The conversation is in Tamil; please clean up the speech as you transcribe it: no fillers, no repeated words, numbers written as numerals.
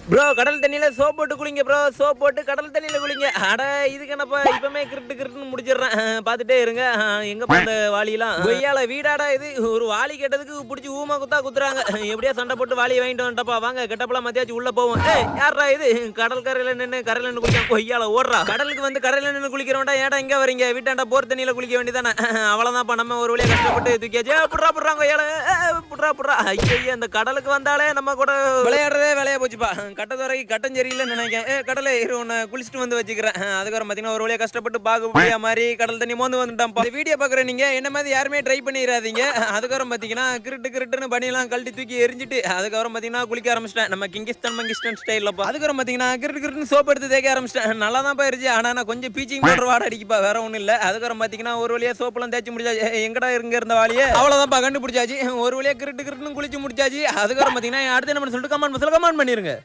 ப்ரோ கடல் தண்ணியில சோப் போட்டு குளிங்க ப்ரோ. சோப் போட்டு கடல் தண்ணியில குளிங்க. அட இதுக்கு என்னப்பா இப்பமே கிறுட்டுன்னு முடிச்சிடுறேன். பார்த்துட்டே இருங்க. எங்கப்பா அந்த வாளிலாம்? கொய்யால வீடாடா இது? ஒரு வாளி கேட்டதுக்கு புடிச்சு ஊம குத்தா குத்துறாங்க. எப்படியா சண்டை போட்டு வாளிய வாங்கிட்டு வந்துட்டப்பா. வாங்க கெட்டப்பலாம் மத்தியாச்சும் உள்ள போவோம். ஏய் யார்ரா இது? கடல் கரையில நின்னு கரையில நின்னு குளிக்கான். கொய்யால ஓடுறா. கடலுக்கு வந்து கரையில நின்னு குளிக்கிறவன்டா ஏன்டா இங்க வரீங்க? வீட்டாண்ட போர் தண்ணியில குளிக்க வேண்டியதானே? அவ்வளவுதான்ப்பா நம்ம ஒரு வழியா கஷ்டப்பட்டு தூக்கியாச்சு. புட்றா கொய்யால. புட்றா. ஐயய்ய அந்த கடலுக்கு வந்தாலே நம்ம கூட விளையாடுறதே வேலையா போச்சுப்பா. கட்டத்துறைக்கு கட்டம் சரியில்லைன்னு நினைக்கிறேன். கடலை இரு உன்னை குளிச்சுட்டு வந்து வச்சுக்கிறேன். அதுக்கப்புறம் பார்த்தீங்கன்னா ஒரு வழியா கஷ்டப்பட்டு பாகுபலியா மாதிரி கடல் தண்ணி மோந்து வந்துட்டான்ப்பா. இந்த வீடியோ பார்க்குற நீங்க என்ன மாதிரி யாருமே ட்ரை பண்ணிடாதீங்க. அதுக்கப்புறம் பார்த்தீங்கன்னா கிருட்டுன்னு பனியெல்லாம் கழட்டி தூக்கி எரிஞ்சிட்டு அதுக்கப்புறம் பார்த்தீங்கன்னா குளிக்க ஆரம்பிச்சிட்டேன். நம்ம கிங்கிஸ்தான் மங்கிஸ்தான் ஸ்டைல்லப்பா. அதுக்கப்புறம் பார்த்தீங்கன்னா கிருட்டுன்னு சோப் எடுத்து தேய்க்க ஆரம்பிச்சிட்டேன். நல்லா தான் போயிருச்சு. ஆனா நான் கொஞ்சம் பீச்சிங் பண்ற வாட அடிக்குப்பா. வேற ஒன்றும் இல்லை. அதுக்கப்புறம் பார்த்தீங்கன்னா ஒரு வழியா சோப்பெல்லாம் தேய்ச்சி முடிச்சாச்சு. எங்கடா இருந்த வாளியே அவ்வளோதான்ப்பா கண்டுபிடிச்சாச்சு. ஒரு வழியா கிருட்டுன்னு குளிச்சு முடிச்சாச்சு. அதுக்கப்புறம் பார்த்தீங்கன்னா அடுத்து என்ன பண்ண சொல்லிட்டு கமெண்ட் பண்ணிருங்க.